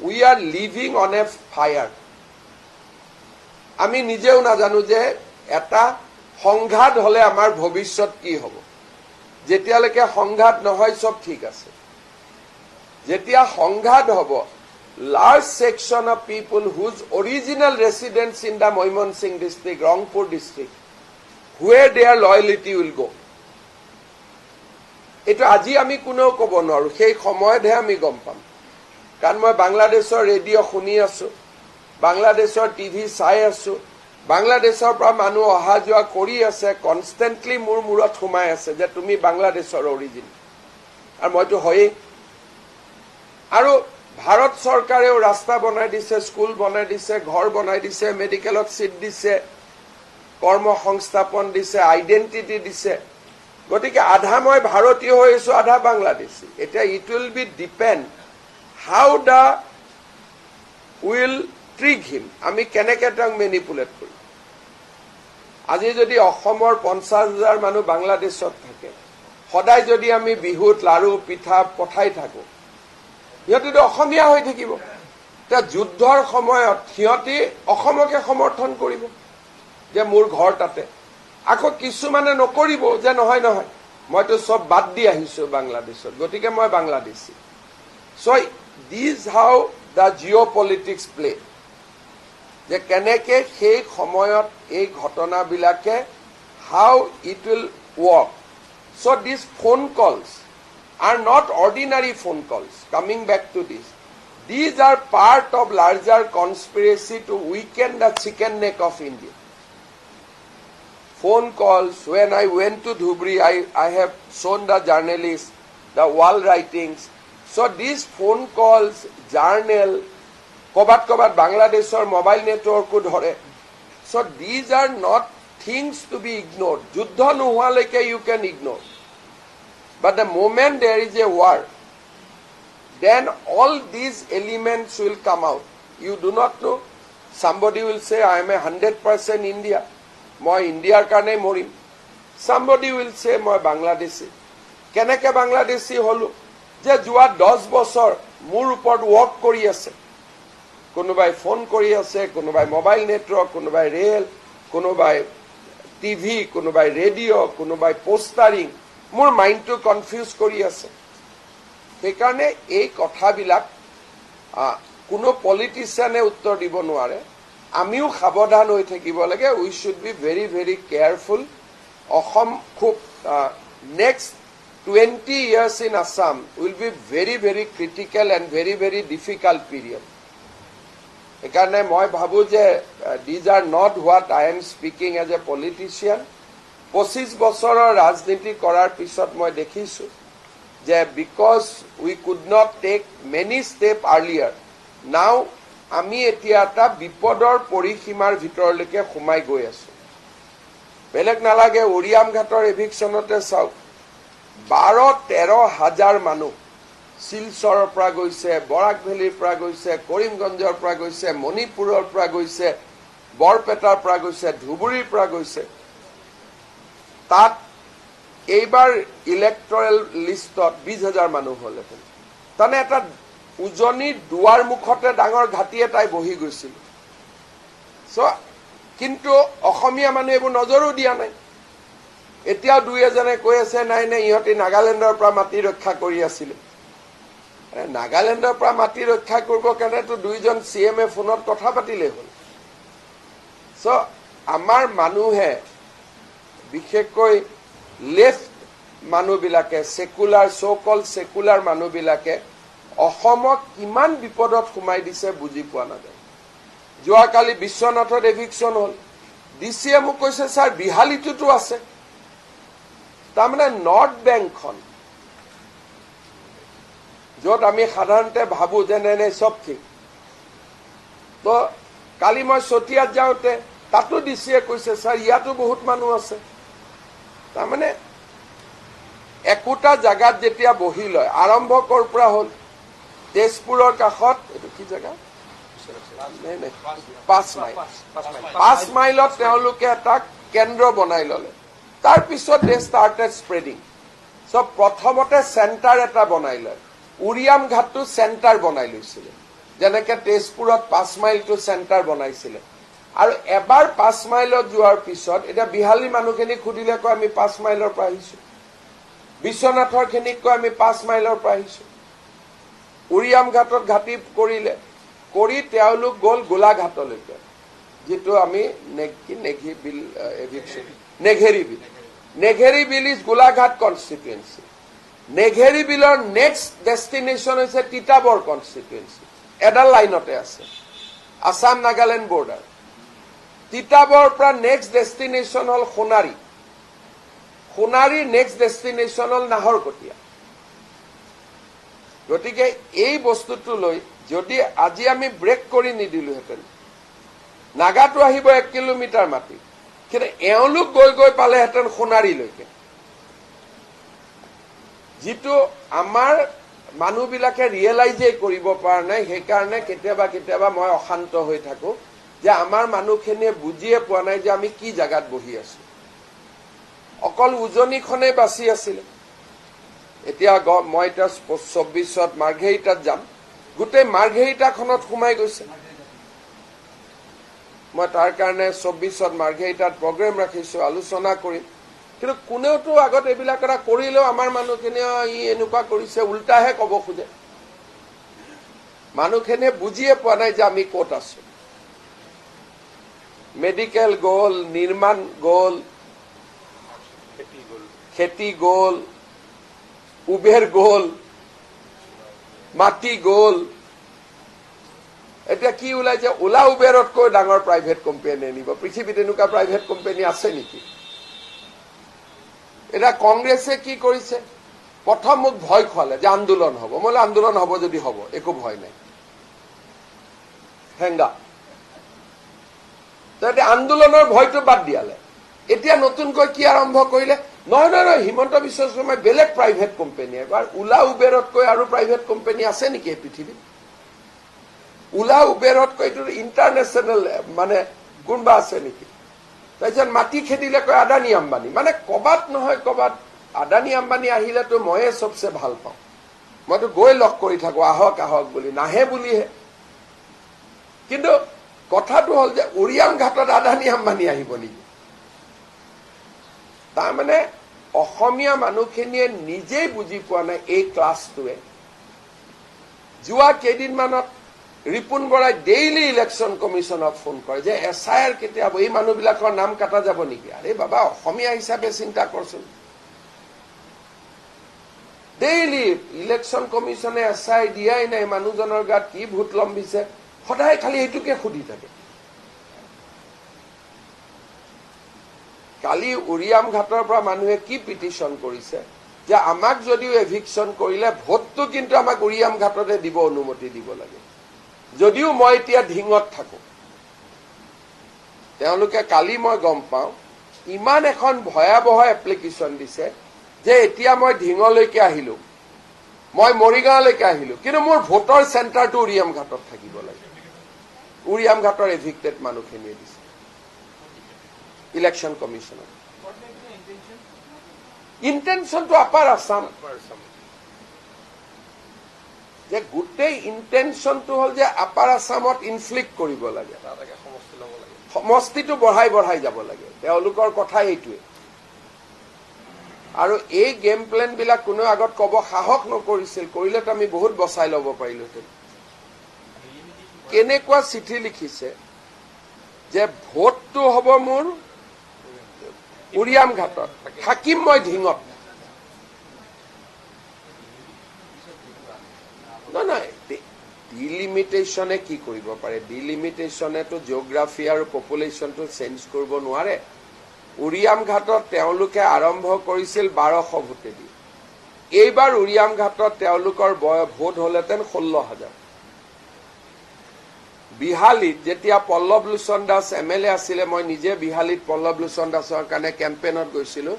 we are living on a fire. আমি নিজেও নাজানো যে এটা সংঘাত হলে আমাৰ ভৱিষ্যত কি হ'ব। যেতিয়ালৈকে সংঘাত নহয় চব ঠিক আছে। যেতিয়া সংঘাত হ'ব, large section of people whose original residence in the Moimansingh district, Rangpur district, where their loyalty will go. Eto aji ami kuneo kobo noru, সেই সময়তহে আমি গম পাম। কাৰণ মই বাংলাদেশৰ ৰেডিঅ' শুনি আছো, বাংলাদেশৰ টিভি চাই আছো, বাংলাদেশৰ পৰা মানুহ অহা যোৱা কৰি আছে, কনষ্টেণ্টলি মোৰ মূৰত সোমাই আছে যে তুমি বাংলাদেশৰ অৰিজিন, আৰু মইতো হয়েই। আৰু ভাৰত চৰকাৰেও ৰাস্তা বনাই দিছে, স্কুল বনাই দিছে, ঘৰ বনাই দিছে, মেডিকেলত চিট দিছে, কৰ্ম সংস্থাপন দিছে, আইডেণ্টিটি দিছে। গতিকে আধা মই ভাৰতীয় হৈ আছো, আধা বাংলাদেশী। এতিয়া it will be depend how the will trick him, আমি কেনেকৈ তেওঁক মেনিপুলেট কৰিম। আজি যদি অসমৰ 50,000 মানুহ বাংলাদেশত থাকে, সদায় যদি আমি বিহুত লাড়ু পিঠা পঠাই থাকো, সিহঁতিতো অসমীয়া হৈ থাকিব। এতিয়া যুদ্ধৰ সময়ত সিহঁতি অসমকে সমৰ্থন কৰিব যে মোৰ ঘৰ তাতে। আকৌ কিছুমানে নকৰিব যে নহয় নহয়, মইতো চব বাদ দি আহিছো বাংলাদেশত, গতিকে মই Bangladeshi. So' this how the geopolitics play, যে কেনেকে সেই সময়ত এই ঘটনাবিলাকে how it will work. So' this phone calls are not ordinary phone calls. Coming back to this, these are part of larger conspiracy to weaken the chicken neck of India. Phone calls, when I went to Dhubri, I have shown the journalists, the wall writings. So these phone calls, journal, kobat Bangladeshor mobile network ko dhore. So these are not things to be ignored. Juddha nohoaleke you can ignore. But the moment there is a war, then all these elements will come out. You do not know. Somebody will say, I am 100% India. Moi India karne morim. Somebody will say, moi Bangladeshi. Keneke Bangladeshi holu? Je jua 10 বছৰ মোৰ ওপৰত work কৰি আছে। কোনোবাই phone কৰি আছে, কোনোবাই mobile network, কোনোবাই ৰেল, কোনোবাই টিভি, কোনোবাই ৰেডিঅ', কোনোবাই পোষ্টাৰিং, মোৰ মাইণ্ডটো কনফিউজ কৰি আছে। সেইকাৰণে এই কথাবিলাক কোনো পলিটিচিয়ানে উত্তৰ দিব নোৱাৰে। আমিও সাৱধান হৈ থাকিব লাগে। We should be very very careful. Assam খুব next 20 years in Assam will be very very critical and very very difficult period. সেইকাৰণে মই ভাবো যে these are not what I am speaking as a politician. 25 বছৰৰ ৰাজনীতি কৰাৰ পিছত মই দেখিছো যে because we could not take many step earlier, now আমি এতিয়া এটা বিপদৰ পৰিসীমাৰ ভিতৰলৈকে সোমাই গৈ আছো। বেলেগ নালাগে, উৰিয়াম ঘাটৰ এভিকশ্যনতে চাওক, 12-13 হাজাৰ মানুহ শিলচৰৰ পৰা গৈছে, বৰাক ভেলীৰ পৰা গৈছে, কৰিমগঞ্জৰ পৰা গৈছে, মণিপুৰৰ পৰা গৈছে, বৰপেটাৰ পৰা গৈছে, ধুবুৰীৰ পৰা গৈছে। তাত এইবাৰ ইলেক্টৰেল লিষ্টত 20,000 মানুহ হ'লহেঁতেন। তাৰমানে এটা উজনিৰ দুৱাৰ মুখতে ডাঙৰ ঘাটি এটাই বহি গৈছিল। কিন্তু অসমীয়া মানুহ এইবোৰ নজৰো দিয়া নাই। এতিয়াও দুই এজনে কৈ আছে নাই নাই ইহঁতে নাগালেণ্ডৰ পৰা মাটি ৰক্ষা কৰি আছিলে। নাগালেণ্ডৰ পৰা মাটি ৰক্ষা কৰিব কাৰণেতো 2জন CM ফোনত কথা পাতিলে হ'ল। আমাৰ মানুহে বিশেষকৈ লেফ্ট মানুহবিলাকে, সেকুলাৰ চ' সেকুলাৰ মানুহবিলাকে অসমক কিমান বিপদত সোমাই দিছে বুজি পোৱা নাযায়। যোৱাকালি বিশ্বনাথত এভিকশ্যন হ'ল। DCয়ে মোক কৈছে ছাৰ বিহালীটোতো আছে। তাৰমানে নৰ্থ বেংকখন য'ত আমি সাধাৰণতে ভাবো যে নাই চব ঠিক, তো কালি মই চতিয়াত যাওঁতে তাতো DCয়ে কৈছে ছাৰ ইয়াতো বহুত মানুহ আছে। তাৰমানে একোটা জাগাত যেতিয়া বহি লয়, আৰম্ভ কৰ পৰা হ'ল তেজপুৰৰ কাষত, এইটো কি জেগা, 5 মাইলত তেওঁলোকে এটা কেন্দ্ৰ বনাই ললে। তাৰপিছত দে ষ্টাৰ্টেড স্প্ৰেডিং। চব প্ৰথমতে চেণ্টাৰ এটা বনাই লয়। উৰিয়াম ঘাটটো চেণ্টাৰ বনাই লৈছিলে, যেনেকে তেজপুৰত 5 মাইলটো চেণ্টাৰ বনাইছিলে। আৰু এবাৰ 5 মাইলত যোৱাৰ পিছত এতিয়া বিহালী মানুহখিনিক সুধিলে কয় আমি 5 মাইলৰ পৰা আহিছো, বিশ্বনাথৰ খিনিক কয় আমি 5 মাইলৰ পৰা আহিছো। উৰিয়াম ঘাটত ঘাটি কৰিলে, কৰি তেওঁলোক গ'ল গোলাঘাটলৈকে, যিটো আমি নেঘেৰী বিল ইজ গোলাঘাট কনষ্টিটুৱেঞ্চি। নেঘেৰী বিলৰ নেক্সট ডেষ্টিনেশ্যন হৈছে তিতাবৰ কনষ্টিটুৱেঞ্চি। এডাল লাইনতে আছে, আছাম নাগালেণ্ড বৰ্ডাৰ। তিতাবৰ পৰা নেক্সট ডেষ্টিনেশ্যন হ'ল সোণাৰী, সোণাৰীৰ নেক্সট ডেষ্টিনেশ্যন হ'ল নাহৰকটীয়া। গতিকে এই বস্তুটো লৈ যদি আজি আমি ব্ৰেক কৰি নিদিলোহেঁতেন, নাগাটো আহিব 1 কিলোমিটাৰ মাটি, কিন্তু এওঁলোক গৈ গৈ পালেহেঁতেন সোণাৰীলৈকে, যিটো আমাৰ মানুহবিলাকে ৰিয়েলাইজেই কৰিব পৰা নাই। সেইকাৰণে কেতিয়াবা কেতিয়াবা মই অশান্ত হৈ থাকো যে আমাৰ মানুহখিনিয়ে বুজিয়ে পোৱা নাই যে আমি কি জাগাত বহি আছো। অকল উজনিখনেই বাচি আছিলে। এতিয়া মই এতিয়া 24ত মাৰ্ঘেৰিটাত যাম, গোটেই মাৰ্ঘেৰিটাখনত সোমাই গৈছে। মই তাৰ কাৰণে 24ত মাৰ্ঘেৰিটাত প্ৰগ্ৰেম ৰাখিছো, আলোচনা কৰিম। কিন্তু কোনেওতো আগত এইবিলাক এটা কৰিলেও আমাৰ মানুহখিনিয়ে ই এনেকুৱা কৰিছে উল্টাহে কব খোজে। মানুহখিনিয়ে বুজিয়ে পোৱা নাই যে আমি ক'ত আছো। মেডিকেল গ'ল, নিৰ্মাণ গ'ল, খেতি গ'ল, উবেৰ গ'ল, মাটি গ'ল। এতিয়া কি ওলাইছে, ওলা উবেৰতকৈ ডাঙৰ প্ৰাইভেট কোম্পানী আনিব। পৃথিৱীত এনেকুৱা প্ৰাইভেট কোম্পানী আছে নেকি? এতিয়া কংগ্ৰেছে কি কৰিছে, প্ৰথম মোক ভয় খুৱালে যে আন্দোলন হ'ব। মই বোলো আন্দোলন হ'ব যদি হ'ব, একো ভয় নাই, হেংগা। আন্দোলনৰ ভয়টো বাদ দিয়ালে। এতিয়া নতুনকৈ কি আৰম্ভ কৰিলে, নহয় নহয় নহয়, হিমন্ত বিশ্ব শৰ্মাই বেলেগ প্ৰাইভেট কোম্পানী। এবাৰ ওলা উবেৰতকৈ আৰু প্ৰাইভেট কোম্পানী আছে নেকি এই পৃথিৱীত? ওলা উবেৰতকৈ ইণ্টাৰনেশ্যনেল মানে কোনোবা আছে নেকি? তাৰপিছত মাটি খেদিলে কয় আদানী আম্বানী। মানে কবাত নহয় কবাত আদানী আম্বানী আহিলেতো ময়ে চবচে ভাল পাওঁ। মইতো গৈ লগ কৰি থাকো, আহক আহক বুলি, নাহে বুলিহে। কিন্তু কথাটো হ'ল যে উৰিয়াম ঘাটত আদানী আম্বানী আহিব নেকি? তাৰমানে অসমীয়া মানুহখিনিয়ে নিজেই বুজি পোৱা নাই এই ক্লাছটোৱে। যোৱা কেইদিনমানত ৰিপুণ বৰাই ডেইলি ইলেকশ্যন কমিশ্যনক ফোন কৰে যে SIR কেতিয়া হ'ব, এই মানুহবিলাকৰ নাম কাটা যাব নেকি? আৰে বাবা, অসমীয়া হিচাপে চিন্তা কৰচোন। ডেইলি ইলেকশ্যন কমিশ্যনে SIR দিয়াই নাই, মানুহজনৰ গাত কি ভূত লম্বিছে, সদায় খালি এইটোকে সুধি থাকে। কালি উৰিয়াম ঘাটৰ পৰা মানুহে কি পিটিশ্যন কৰিছে যে আমাক যদিও এভিকশ্যন কৰিলে ভোটটো কিন্তু আমাক উৰিয়াম ঘাটতে দিব, অনুমতি দিব লাগে। যদিও মই এতিয়া ধিঙত থাকো, তেওঁলোকে কালি মই গম পাওঁ ইমান এখন ভয়াৱহ এপ্লিকেশ্যন দিছে যে এতিয়া মই ধিঙলৈকে আহিলো, মই মৰিগাঁৱলৈকে আহিলো, কিন্তু মোৰ ভোটৰ চেণ্টাৰটো উৰিয়াম ঘাটত থাকিব লাগে। উৰিয়াম ঘাটৰ এভিক্টেড মানুহখিনিয়ে দিছে ইলেকশ্যন কমিশ্যনত। ইণ্টেনশ্যনটো আপাৰ আছাম, যে গোটেই ইণ্টেনশ্যনটো হ'ল যে আপাৰ আছামত ইনফ্লিক্ট কৰিব লাগে, সমষ্টিটো বঢ়াই বঢ়াই যাব লাগে। তেওঁলোকৰ কথা এইটোৱে। আৰু এই গেম প্লেন বিলাক কোনেও আগত কব সাহস নকৰিছিল, কৰিলেতো আমি বহুত বচাই ল'ব পাৰিলোহেঁতেন। কেনেকুৱা চিঠি লিখিছে যে ভোটটো হ'ব মোৰ উৰিয়াম ঘাটত, থাকিম মই ধিঙত। নহয়, ডিলিমিটেশ্যনে কি কৰিব পাৰে? ডিলিমিটেশ্যনেতো জিঅ'গ্ৰাফি আৰু পপুলেশ্যনটো চেঞ্জ কৰিব নোৱাৰে। উৰিয়াম ঘাটত তেওঁলোকে আৰম্ভ কৰিছিল 1200 ভোটেদি। এইবাৰ উৰিয়াম ঘাটত তেওঁলোকৰ ভোট হলহেঁতেন 16,000। বিহালীত যেতিয়া পল্লৱ লোচন দাস MLA আছিলে, মই নিজে বিহালীত পল্লৱ লোচন দাসৰ কাৰণে কেম্পেইনত গৈছিলো,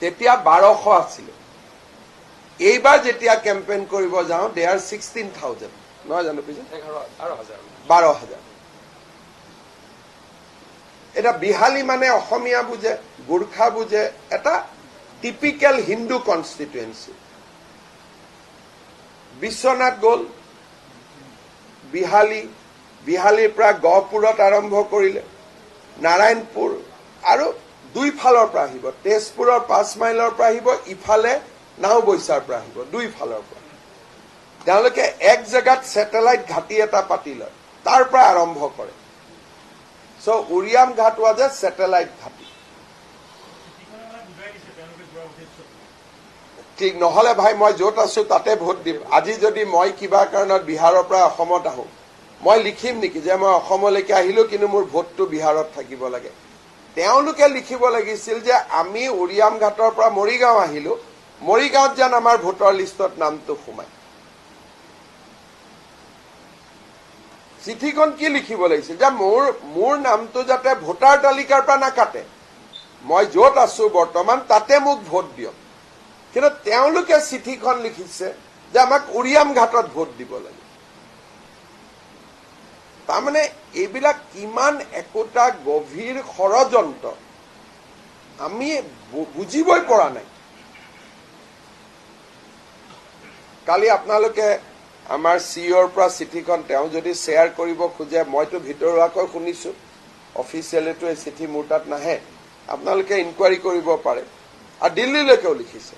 তেতিয়া 1200 আছিলে। এইবাৰ যেতিয়া কেম্পেইন কৰিব যাওঁ দে আৰ 16,000, নহয় জানো? পিছে 12,000। এটা বিহালী মানে অসমীয়া বুজে, গোৰ্খা বুজে, এটা টিপিকেল হিন্দু কনষ্টিটুৱেঞ্চি। বিশ্বনাথ গ'ল, বিহালীৰ পৰা গহপুৰত আৰম্ভ কৰিলে, নাৰায়ণপুৰ, আৰু দুইফালৰ পৰা আহিব, তেজপুৰৰ 5 মাইলৰ পৰা আহিব, ইফালে নাওবৈচাৰ পৰা আহিব, দুইফালৰ পৰা। তেওঁলোকে এক জেগাত ছেটেলাইট ঘাটি এটা পাতি লয়, তাৰ পৰা আৰম্ভ কৰে। চ' উৰিয়াম ঘাট ৱাজ এ ছেটেলাইট ঘাটি। ঠিক নহলে ভাই মই য'ত আছো তাতে ভোট দিম। আজি যদি মই কিবা কাৰণত বিহাৰৰ পৰা অসমত আহো, মই লিখিম নেকি যে মই অসমলৈকে আহিলো কিন্তু মোৰ ভোটটো বিহাৰত থাকিব লাগে? তেওঁলোকে লিখিব লাগিছিল যে আমি উৰিয়াম ঘাটৰ পৰা মৰিগাঁও আহিলো, মৰিগাঁৱত যেন আমাৰ ভোটৰ লিষ্টত নামটো সোমায়। চিঠিখন কি লিখিব লাগিছিল যে মোৰ নামটো যাতে ভোটাৰ তালিকাৰ পৰা নাকাটে, মই য'ত আছো বৰ্তমান তাতে মোক ভোট দিয়ক। কিন্তু তেওঁলোকে চিঠিখন লিখিছে যে আমাক উৰিয়াম ঘাটত ভোট দিব লাগে। তাৰমানে এইবিলাক কিমান একোটা গভীৰ ষড়যন্ত্ৰ আমি বুজিবই পৰা নাই। কালি আপোনালোকে আমাৰ চিঅ'ৰ পৰা চিঠিখন তেওঁ যদি শ্বেয়াৰ কৰিব খোজে, মইতো ভিতৰুৱাকৈ শুনিছো, অফিচিয়েলিতো এই চিঠি মোৰ তাত নাহে, আপোনালোকে ইনকুৱাৰী কৰিব পাৰে। আৰু দিল্লীলৈকেও লিখিছে।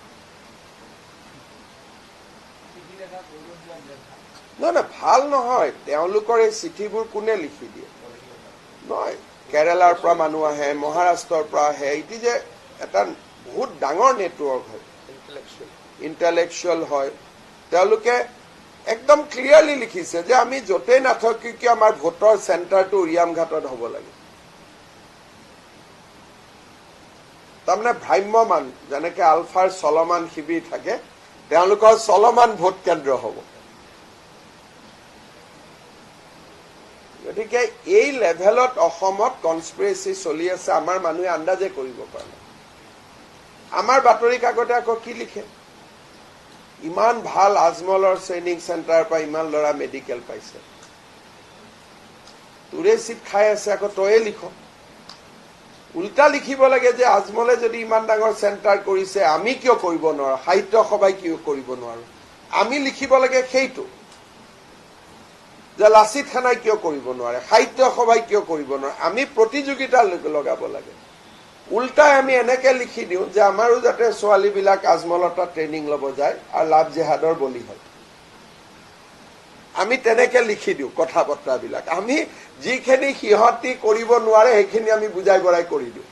নহয়, ভাল নহয়। তেওঁলোকৰ এই চিঠিবোৰ কোনে লিখি দিয়ে? নহয়, কেৰালাৰ পৰা মানুহ আহে, মহাৰাষ্ট্ৰৰ পৰা আহে। এটি যে এটা বহুত ডাঙৰ নেটৱৰ্ক হয়, ইণ্টেলেকচুৱেল হয়। তেওঁলোকে একদম ক্লিয়াৰলি লিখিছে যে আমি য'তেই নাথাকো কিয় আমাৰ ভোটৰ চেণ্টাৰটো উৰিয়াম ঘাটত হ'ব লাগে। তাৰমানে ভ্ৰাম্যমান, যেনেকে আলফাৰ চলমান শিবিৰ থাকে, তেওঁলোকৰ চলমান ভোট কেন্দ্ৰ হ'ব। গতিকে এই লেভেলত অসমত কনস্পিৰেচি চলি আছে, আমাৰ মানুহে আন্দাজে কৰিব পৰা নাই। আমাৰ বাতৰি কাকতে আকৌ কি লিখে, ইমান ভাল আজমলৰ ট্ৰেইনিং চেণ্টাৰৰ পৰা ইমান ল'ৰা মেডিকেল পাইছে, তোৰে চিট খাই আছে, আকৌ তয়ে লিখ। উল্টা লিখিব লাগে যে আজমলে যদি ইমান ডাঙৰ চেণ্টাৰ কৰিছে আমি কিয় কৰিব নোৱাৰো, সাহিত্য সভাই কিয় কৰিব নোৱাৰো। আমি লিখিব লাগে সেইটো যে লাচিত খানাই কিয় কৰিব নোৱাৰে, সাহিত্য সভাই কিয় কৰিব নোৱাৰে। আমি প্ৰতিযোগিতা লগাব লাগে। উল্টাই আমি এনেকে লিখি দিওঁ যে আমাৰো যাতে ছোৱালীবিলাক আজমলতা ট্ৰেইনিং ল'ব যায় আৰু লাভ জেহাদৰ বলি হয়। আমি তেনেকে লিখি দিওঁ কথা বতৰাবিলাক। আমি যিখিনি সিহঁতি কৰিব নোৱাৰে সেইখিনি আমি বুজাই বঢ়াই কৰি দিওঁ।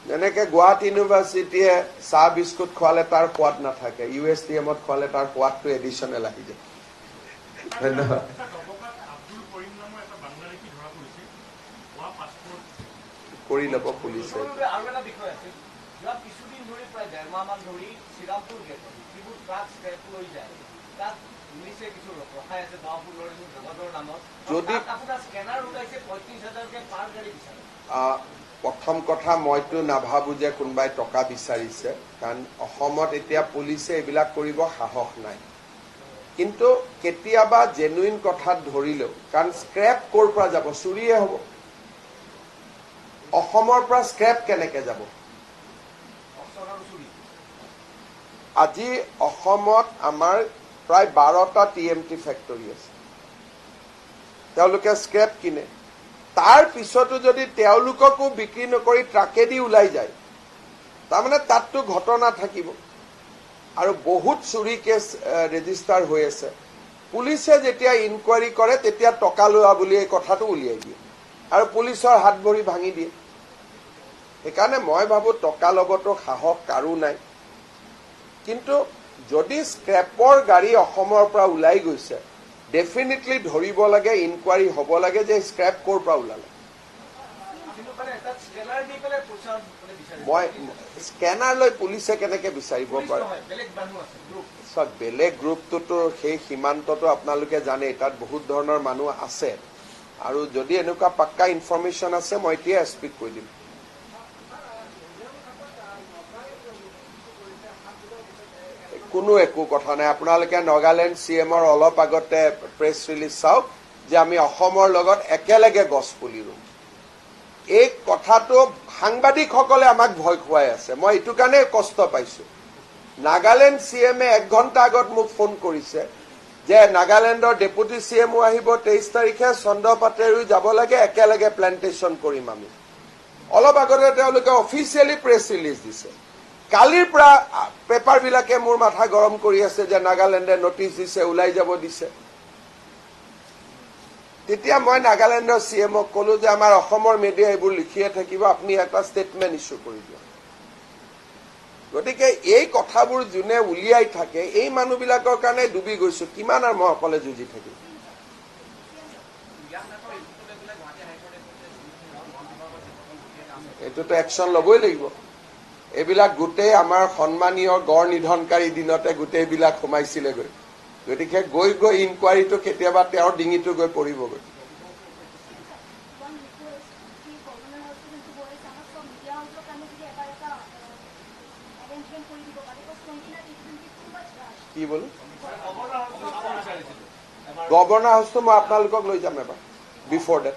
যেনেকে গুৱাহাটী ইউনিভাৰ্চিটিয়ে চাহ বিস্কুট খোৱালে তাৰ সোৱাদ নাথাকে, USTMত খোৱালে তাৰ সোৱাদটো এডিশ্যনেল আহি যায়। ধন্যবাদ। কৰি ল'ব পুলিচে। আৰু এটা বিষয় আছে, যোৱা কিছুদিন ধৰি প্ৰায় 1.5 মাহ ধৰি শ্ৰীৰামপুৰ গেটত যিবোৰ ট্ৰাক স্ক্ৰেপ লৈ যায়, তাত পুলিচে কিছু ৰখাই আছে জগতৰ নামত। যদি আপোনাৰ স্কেনাৰ ওলাইছে 35,000কে পাৰ গাড়ী বিচাৰে। প্ৰথম কথা, মইতো নাভাবো যে কোনোবাই টকা বিচাৰিছে, কাৰণ অসমত এতিয়া পুলিচে এইবিলাক কৰিব সাহস নাই। কিন্তু কেতিয়াবা জেনুইন কথাত ধৰিলেও, কাৰণ স্ক্ৰেপ ক'ৰ পৰা যাব, চুৰিয়ে হ'ব। অসমৰ পৰা স্ক্ৰেপ কেনেকে যাব? আজি অসমত আমাৰ প্ৰায় 12টা TMT ফেক্টৰী আছে। তেওঁলোকে স্ক্ৰেপ কিনে, তাৰ পিছতো যদি তেওঁলোককো বিক্ৰী নকৰি ট্ৰাকেদি ওলাই যায়, তাৰমানে তাততো ঘটনা থাকিব। আৰু বহুত চুৰি কেছ ৰেজিষ্টাৰ হৈ আছে। পুলিচে যেতিয়া ইনকুৱাৰী কৰে তেতিয়া টকা লোৱা বুলি এই কথাটো উলিয়াই দিয়ে আৰু পুলিচৰ হাত ভৰি ভাঙি দিয়ে। সেইকাৰণে মই ভাবো টকা ল'বতো সাহস কাৰো নাই। কিন্তু যদি স্ক্ৰেপৰ গাড়ী অসমৰ পৰা ওলাই গৈছে, ডেফিনেটলি ধৰিব লাগে, ইনকুৱাৰী হ'ব লাগে যে স্ক্ৰেপ ক'ৰ পৰা ওলালে। মই স্কেনাৰ লৈ পুলিচে কেনেকে বিচাৰিব পাৰে? বেলেগ গ্ৰুপটোতো সেই সীমান্তটো আপোনালোকে জানেই, তাত বহুত ধৰণৰ মানুহ আছে। আৰু যদি এনেকুৱা পাক্কা ইনফৰমেশ্যন আছে মই এতিয়া স্পীক কৰি দিম। কোনো একো কথা নাই। আপোনালোকে নাগালেণ্ড CMৰ অলপ আগতে প্ৰেছ ৰিলিজ চাওক যে আমি অসমৰ লগত একেলগে গছ পুলি ৰুম। এই কথাটো সাংবাদিকসকলে আমাক ভয় খুৱাই আছে। মই এইটো কাৰণে কষ্ট পাইছো। নাগালেণ্ড CMে 1 ঘণ্টা আগত মোক ফোন কৰিছে যে নাগালেণ্ডৰ ডেপুটি CMও আহিব 23 তাৰিখে, চন্দ্ৰপাটেৰো যাব লাগে, একেলগে প্লেণ্টেশ্যন কৰিম আমি। অলপ আগতে তেওঁলোকে অফিচিয়েলি প্ৰেছ ৰিলিজ দিছে। কালিৰ পৰা পেপাৰবিলাকে মোৰ মাথা গৰম কৰি আছে যে নাগালেণ্ডে নটিচ দিছে, ওলাই যাব দিছে। তেতিয়া মই নাগালেণ্ডৰ CMক ক'লো যে আমাৰ অসমৰ মিডিয়া এইবোৰ লিখিয়ে থাকিব, আপুনি এটা ষ্টেটমেণ্ট ইছ্যু কৰি দিয়ক। গতিকে এই কথাবোৰ যোনে উলিয়াই থাকে এই মানুহবিলাকৰ কাৰণে ডুবি গৈছো কিমান আৰু মই অকলে যুঁজি থাকিম এইটোতো একশ্যন ল'বই লাগিব এইবিলাক গোটেই আমাৰ সন্মানীয় গড় নিধনকাৰী দিনতে গোটেইবিলাক সোমাইছিলেগৈ গতিকে গৈ গৈ ইনকুৱাৰীটো কেতিয়াবা তেওঁৰ ডিঙিটো গৈ পৰিবগৈ কি বোলো গভৰ্ণৰ হাউচটো মই আপোনালোকক লৈ যাম এবাৰ বিফৰ ডেট